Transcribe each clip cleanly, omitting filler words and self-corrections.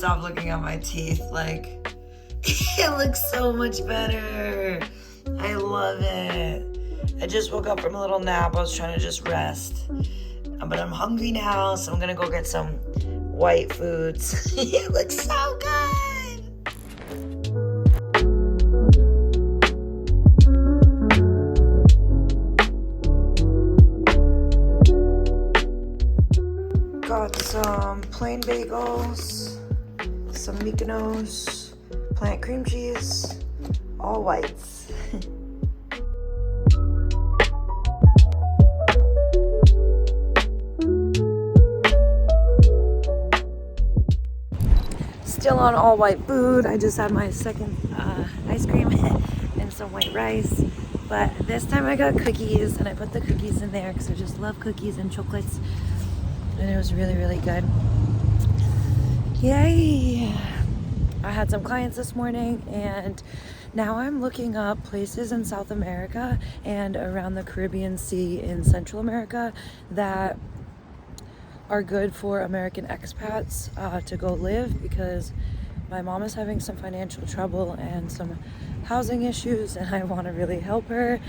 stop looking at my teeth. Like, it looks so much better. I love it. I just woke up from a little nap. I was trying to just rest. But I'm hungry now, so I'm gonna go get some white foods. It looks so good. Got some plain bagels, some Mykonos, plant cream cheese, all whites. Still on all white food. I just had my second ice cream and some white rice. But this time I got cookies, and I put the cookies in there because I just love cookies and chocolates. And it was really, really good. Yay! I had some clients this morning, and now I'm looking up places in South America and around the Caribbean Sea in Central America that are good for American expats to go live, because my mom is having some financial trouble and some housing issues, and I want to really help her.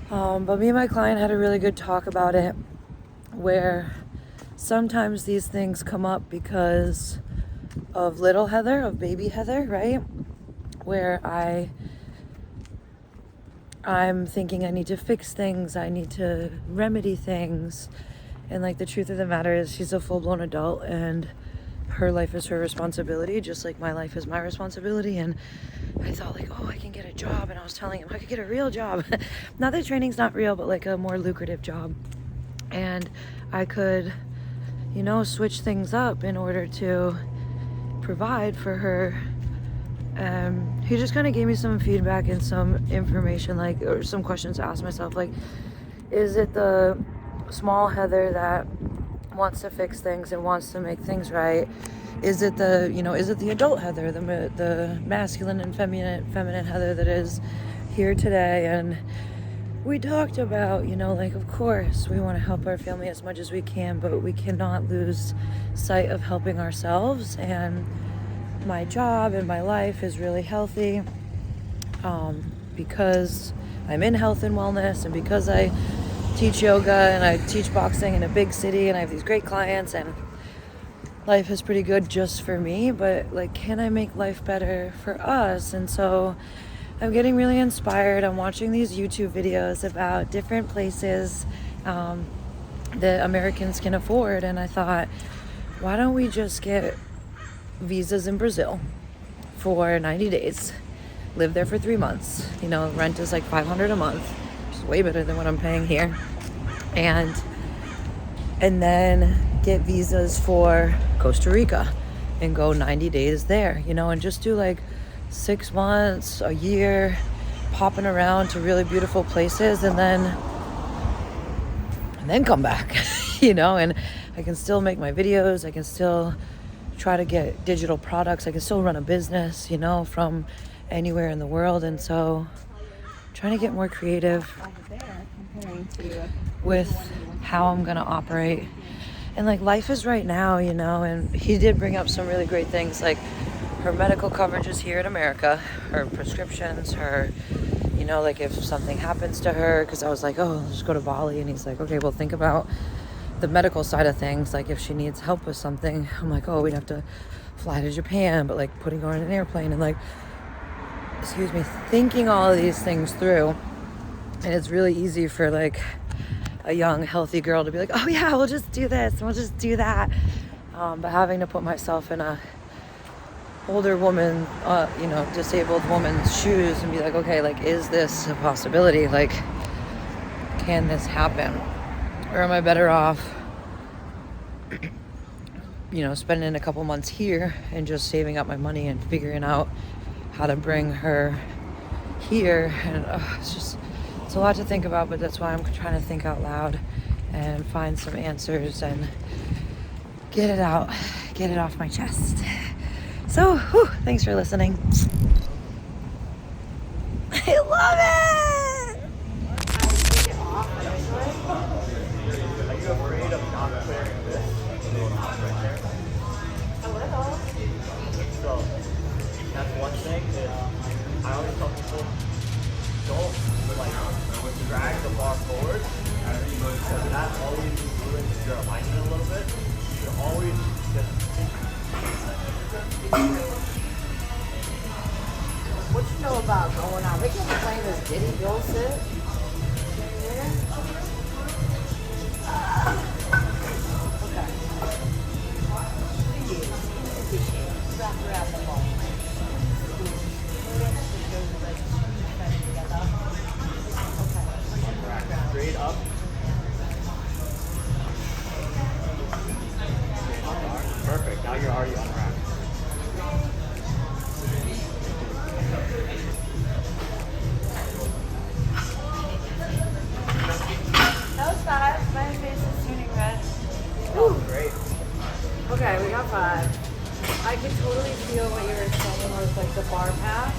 But me and my client had a really good talk about it, where sometimes these things come up because of little Heather, of baby Heather, right? Where I'm thinking I need to fix things, I need to remedy things. And like, the truth of the matter is, she's a full-blown adult, and her life is her responsibility, just like my life is my responsibility. And I thought, like, oh, I can get a job. And I was telling him I could get a real job. Not that training's not real, but like a more lucrative job. And I could, you know, switch things up in order to provide for her. He just kind of gave me some feedback and some information, like, or some questions to ask myself, like, is it the small Heather that wants to fix things and wants to make things right? Is it the, you know, is it the adult Heather, the masculine and feminine Heather that is here today? And we talked about, you know, like, of course we want to help our family as much as we can, but we cannot lose sight of helping ourselves. And my job and my life is really healthy because I'm in health and wellness, and because I teach yoga and I teach boxing in a big city, and I have these great clients, and life is pretty good just for me. But like, can I make life better for us? And so I'm getting really inspired. I'm watching these YouTube videos about different places that Americans can afford, and I thought, why don't we just get visas in Brazil for 90 days, live there for 3 months. You know, rent is like $500 a month, which is way better than what I'm paying here. And then get visas for Costa Rica and go 90 days there, you know, and just do like 6 months, a year, popping around to really beautiful places, and then come back, you know. And I can still make my videos, I can still try to get digital products, I can still run a business, you know, from anywhere in the world. And so trying to get more creative with how I'm gonna operate. And like, life is right now, you know. And he did bring up some really great things, like her medical coverage is here in America, her prescriptions, her, you know, like if something happens to her, because I was like, oh, let's go to Bali. And he's like, okay, well, think about the medical side of things. Like, if she needs help with something, I'm like, oh, we'd have to fly to Japan, but like putting her on an airplane, and like, excuse me, thinking all of these things through. And it's really easy for like a young, healthy girl to be like, oh yeah, we'll just do this and we'll just do that. But having to put myself in a older woman, you know, disabled woman's shoes and be like, okay, like, is this a possibility? Like, can this happen? Or am I better off, you know, spending a couple months here and just saving up my money and figuring out how to bring her here? And it's a lot to think about, but that's why I'm trying to think out loud and find some answers and get it out, get it off my chest. So, thanks for listening. I love it! Are you afraid of not wearing this? A little. forward. Because that always ruins your alignment a little bit. You should always just What you know about going out? They can't be playing this Diddy Go Sit. Okay. Wrap around the ball. straight up. Perfect. Now you're already unwrapped. That was 5. My face is turning red. Oh, great. Okay, we got 5. I could totally feel what you were saying with like the bar path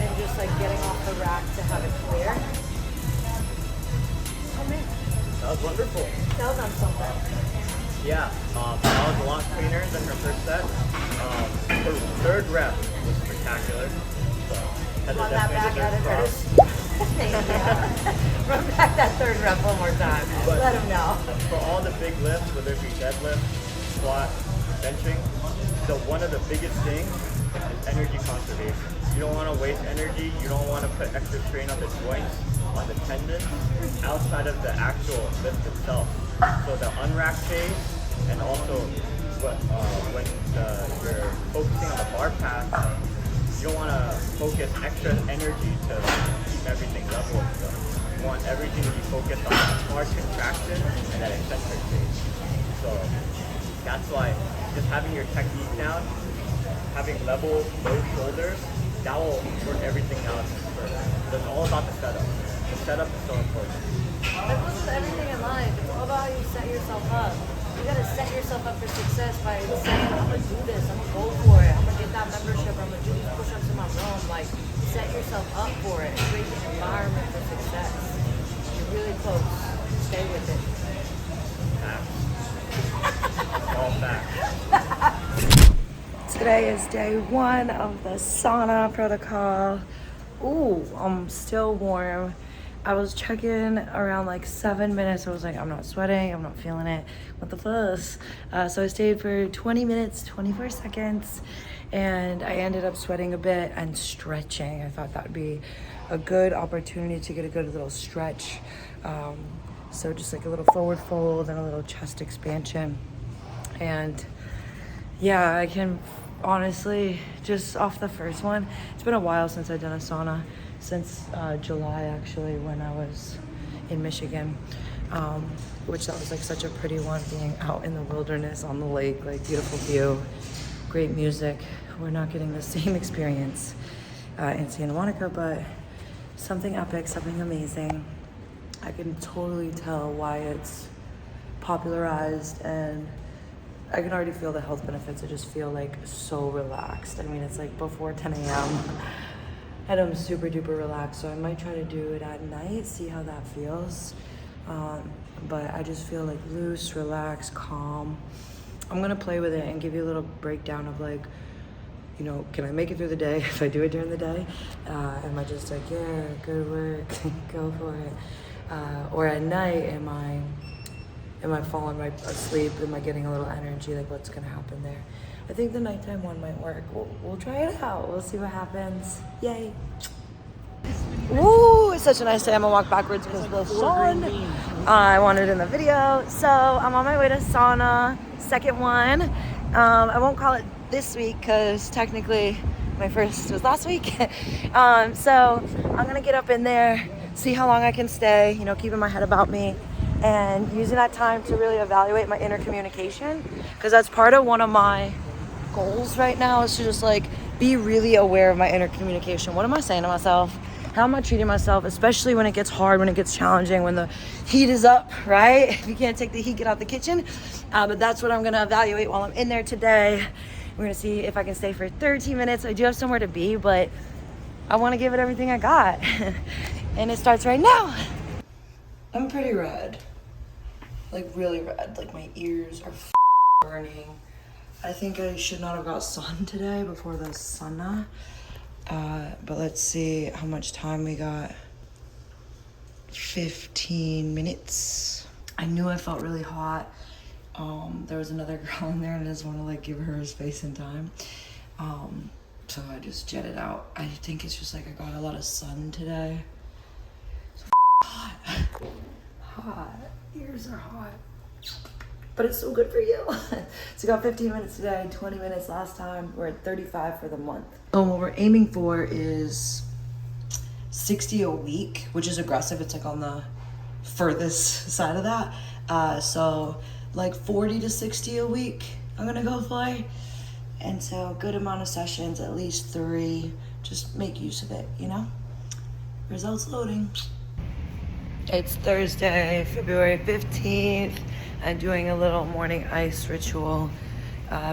and just like getting off the rack to have it clear. That was wonderful. That was on something. Yeah, that was a lot cleaner than her first set. Her third rep was spectacular. So, Run that back at it. Run back that third rep one more time. But let him know. For all the big lifts, whether it be deadlift, squat, benching, one of the biggest things is energy conservation. You don't want to waste energy. You don't want to put extra strain on the joints, on the tendons, outside of the actual lift itself. So the unrack phase, and also when you're focusing on the bar path, you don't want to focus extra energy to keep everything level and stuff. You want everything to be focused on that hard contraction and that eccentric phase. So that's why just having your technique down, having level low shoulders, that will work everything out further. So it's all about the setup. The setup is so important. That goes with everything in life. It's all about how you set yourself up. You gotta set yourself up for success by saying, I'm gonna do this, I'm gonna go for it, I'm gonna get that membership, I'm gonna do these push-ups in my room. Like, set yourself up for it. Create an environment for success. You're really close. Stay with it. Facts. All facts. Today is day 1 of the sauna protocol. Ooh, I'm still warm. I was checking around like 7 minutes. I was like, I'm not sweating. I'm not feeling it. What the fuss? So I stayed for 20 minutes, 24 seconds, and I ended up sweating a bit and stretching. I thought that would be a good opportunity to get a good little stretch. So just like a little forward fold and a little chest expansion. And yeah, I can honestly, just off the first one, it's been a while since I've done a sauna. Since July, actually, when I was in Michigan, which that was like such a pretty one, being out in the wilderness on the lake, like beautiful view, great music. We're not getting the same experience in Santa Monica, but something epic, something amazing. I can totally tell why it's popularized, and I can already feel the health benefits. I just feel like so relaxed. I mean, it's like before 10 a.m. and I'm super duper relaxed, so I might try to do it at night, see how that feels. But I just feel like loose, relaxed, calm. I'm gonna play with it and give you a little breakdown of like, you know, can I make it through the day if I do it during the day? Am I just like, yeah, good work, go for it? Or at night, am I falling right asleep? Am I getting a little energy? Like, what's gonna happen there? I think the nighttime one might work. We'll try it out. We'll see what happens. Yay. Ooh, it's such a nice day. I'm gonna walk backwards because the sun. I wanted in the video. So I'm on my way to sauna, second one. I won't call it this week because technically my first was last week. So I'm gonna get up in there, see how long I can stay, you know, keeping my head about me, and using that time to really evaluate my inner communication, because that's part of one of my goals right now, is to just like be really aware of my inner communication. What am I saying to myself? How am I treating myself, especially when it gets hard, when it gets challenging, when the heat is up, right? If you can't take the heat, get out the kitchen. But that's what I'm gonna evaluate while I'm in there today. We're gonna see if I can stay for 13 minutes. I do have somewhere to be, but I wanna give it everything I got. And it starts right now. I'm pretty red, like really red, like my ears are burning. I think I should not have got sun today before the sauna, but let's see how much time we got. 15 minutes. I knew I felt really hot. There was another girl in there and I just want to like give her a space and time. So I just jetted out. I think it's just like I got a lot of sun today. So hot. Hot. Ears are hot. But it's so good for you. So I got 15 minutes today, 20 minutes last time. We're at 35 for the month. So what we're aiming for is 60 a week, which is aggressive. It's like on the furthest side of that. So like 40 to 60 a week I'm gonna go for. And so good amount of sessions, at least 3. Just make use of it, you know? Results loading. It's Thursday, February 15th. I'm doing a little morning ice ritual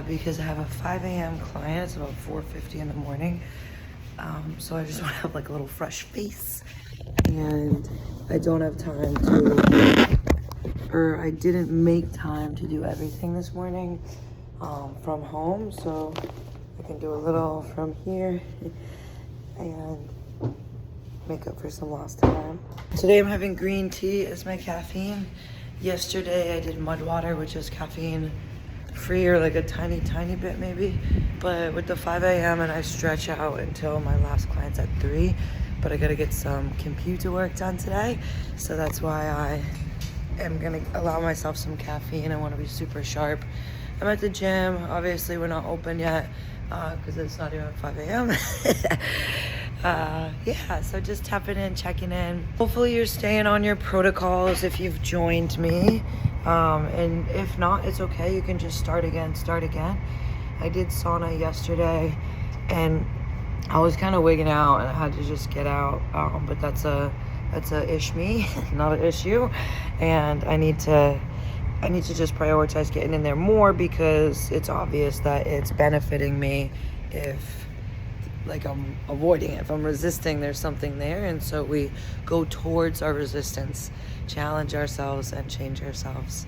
because I have a 5 a.m. client. It's about 4:50 in the morning. So I just want to have like a little fresh face. And I don't have time to, or I didn't make time to do everything this morning from home. So I can do a little from here and make up for some lost time. Today I'm having green tea as my caffeine. Yesterday I did mud water, which is caffeine free, or like a tiny bit maybe. But with the 5 a.m. and I stretch out until my last client's at 3. But I gotta get some computer work done today. So that's why I am gonna allow myself some caffeine. I wanna be super sharp. I'm at the gym. Obviously we're not open yet because it's not even 5 a.m. Yeah, so just tapping in, checking in. Hopefully you're staying on your protocols if you've joined me. And if not, it's okay. You can just start again. I did sauna yesterday and I was kind of wigging out and I had to just get out. But that's a ish me, not an issue. And I need to just prioritize getting in there more because it's obvious that it's benefiting me if like I'm avoiding it. If I'm resisting, there's something there. And so we go towards our resistance, challenge ourselves and change ourselves.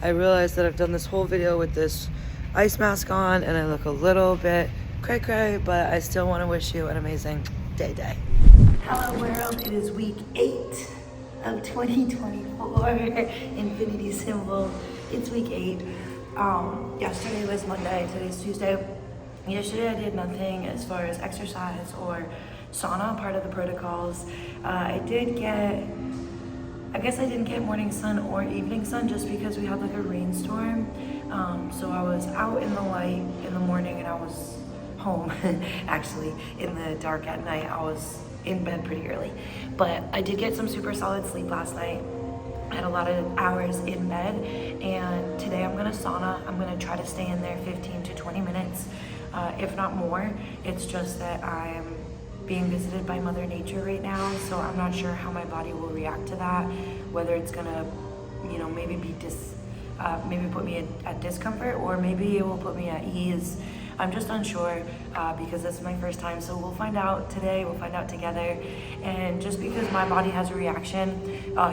I realized that I've done this whole video with this ice mask on and I look a little bit cray, but I still want to wish you an amazing day. Hello world, it is week 8 of 2024. Infinity symbol. It's week 8. Yesterday was Monday, today's Tuesday. Yesterday I did nothing as far as exercise or sauna, part of the protocols. I didn't get morning sun or evening sun just because we had like a rainstorm. So I was out in the light in the morning and I was home actually in the dark at night. I was in bed pretty early, but I did get some super solid sleep last night. I had a lot of hours in bed, and today I'm gonna sauna. I'm gonna try to stay in there 15 to 20 minutes, if not more. It's just that I'm being visited by Mother Nature right now, so I'm not sure how my body will react to that, whether it's gonna, maybe be maybe put me at discomfort, or maybe it will put me at ease. I'm just unsure because this is my first time, so we'll find out today, we'll find out together. And just because my body has a reaction,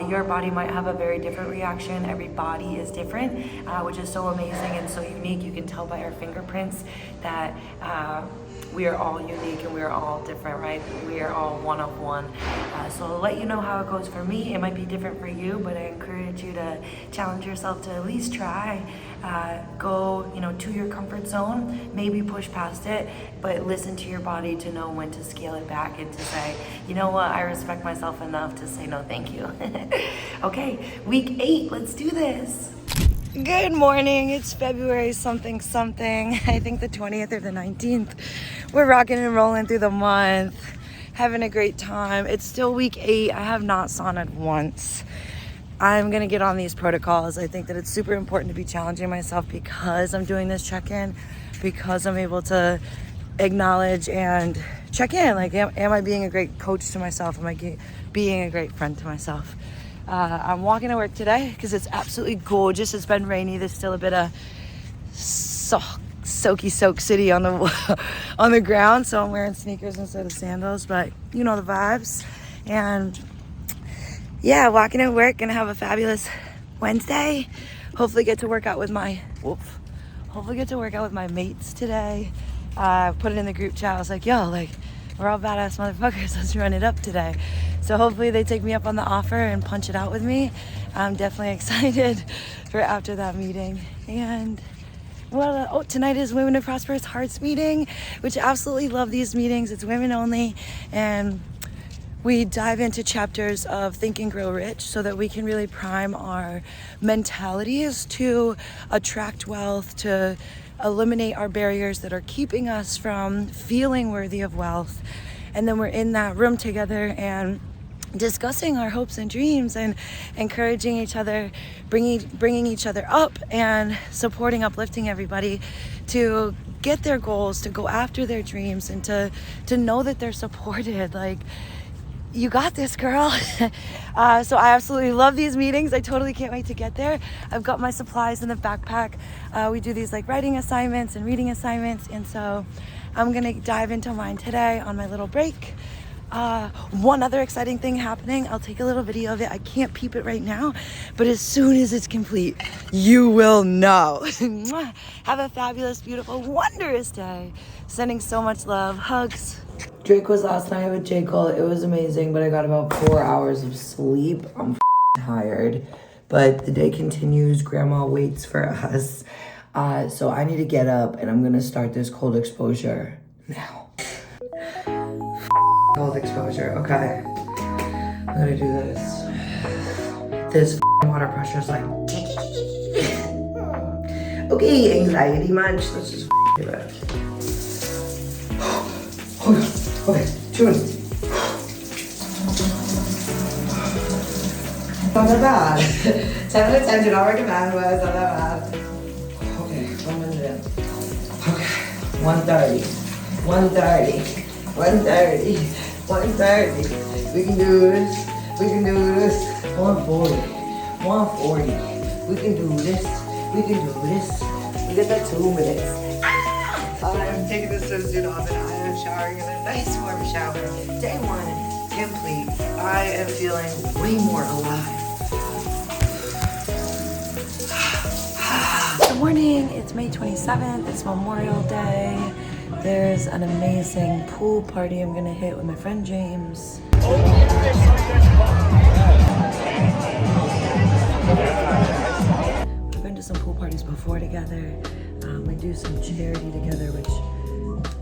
your body might have a very different reaction. Every body is different, which is so amazing and so unique. You can tell by our fingerprints that we are all unique and we are all different, right? We are all one of one. So I'll let you know how it goes for me. It might be different for you, but I encourage you to challenge yourself to at least try. Go, to your comfort zone, maybe push past it, but listen to your body to know when to scale it back and to say, you know what, I respect myself enough to say no thank you. Okay, week 8, let's do this. Good morning, it's February something. I think the 20th or the 19th. We're rocking and rolling through the month, having a great time. It's still week 8. I have not saunaed once. I'm gonna get on these protocols. I think that it's super important to be challenging myself because I'm doing this check-in, because I'm able to acknowledge and check in. Like, am I being a great coach to myself? Am I being a great friend to myself? I'm walking to work today because it's absolutely gorgeous. It's been rainy. There's still a bit of soak city on the ground, so I'm wearing sneakers instead of sandals, but you know the vibes. And yeah, walking to work, gonna have a fabulous Wednesday. Hopefully get to work out with my mates today. Put it in the group chat. I was like, yo, we're all badass motherfuckers. Let's run it up today. So hopefully they take me up on the offer and punch it out with me. I'm definitely excited for after that meeting. And well, tonight is Women of Prosperous Hearts meeting, which I absolutely love these meetings. It's women only, and we dive into chapters of Think and Grow Rich so that we can really prime our mentalities to attract wealth, to eliminate our barriers that are keeping us from feeling worthy of wealth. And then we're in that room together and discussing our hopes and dreams and encouraging each other, bringing each other up and supporting, uplifting everybody to get their goals, to go after their dreams, and to know that they're supported. Like, you got this, girl. So I absolutely love these meetings. I totally can't wait to get there. I've got my supplies in the backpack. We do these like writing assignments and reading assignments, and so I'm gonna dive into mine today on my little break. One other exciting thing happening, I'll take a little video of it. I can't peep it right now, but as soon as it's complete, you will know. Have a fabulous, beautiful, wondrous day. Sending so much love. Hugs. Drake was last night with J. Cole. It was amazing, but I got about 4 hours of sleep. I'm tired, but the day continues. Grandma waits for us. So I need to get up, and I'm gonna start this cold exposure now. Cold exposure, okay. I'm gonna do this. This water pressure is like, okay, anxiety much? Let's just do it. Okay, 2 minutes. Not that bad. 10 out of 10, do not recommend, but it's not that bad. Okay, 1 minute in. Okay, 1:30. 1:30. 1:30. We can do this. We can do this. 1:40. 1:40. We can do this. We can do this. We got that 2 minutes. I'm taking the swimsuit off and I am showering in a nice warm shower. Day 1 complete. I am feeling way more alive. Good morning. It's May 27th. It's Memorial Day. There's an amazing pool party I'm gonna hit with my friend James. We've been to some pool parties before together. We do some charity together, which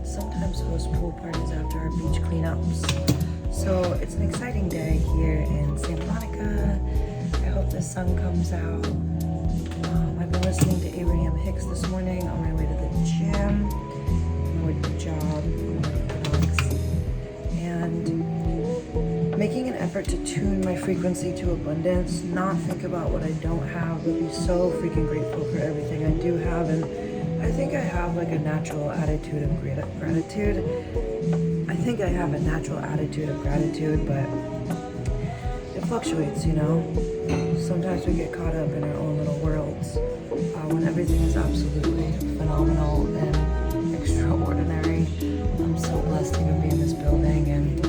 sometimes host pool parties after our beach cleanups. So it's an exciting day here in Santa Monica. I hope the sun comes out. I've been listening to Abraham Hicks this morning on my way to the gym. Job and making an effort to tune my frequency to abundance, not think about what I don't have, but be so freaking grateful for everything I do have. And I think I have like a natural attitude of gratitude. I think I have a natural attitude of gratitude, but it fluctuates, you know. Sometimes we get caught up in our own little worlds when everything is absolutely phenomenal and extraordinary. I'm so blessed to even be in this building, and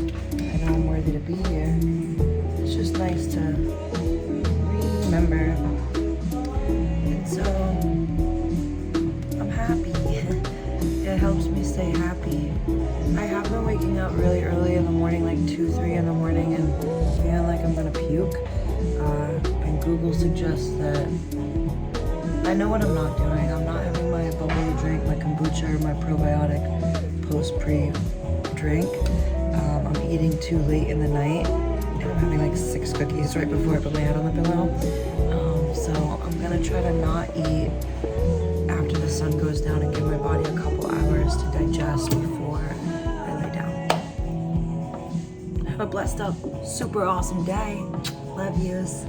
I know I'm worthy to be here. It's just nice to remember. And so I'm happy. It helps me stay happy. I have been waking up really early in the morning, like 2, 3 in the morning, and feeling like I'm gonna puke. And Google suggests that I know what I'm not doing. I'm not having my bubbly drink, my kombucha, or my probiotic post-pre drink. I'm eating too late in the night, and I'm having like 6 cookies right before I put my head on the pillow. So I'm gonna try to not eat after the sun goes down and give my body a couple hours to digest before I lay down. Have a blessed up, super awesome day. Love yous.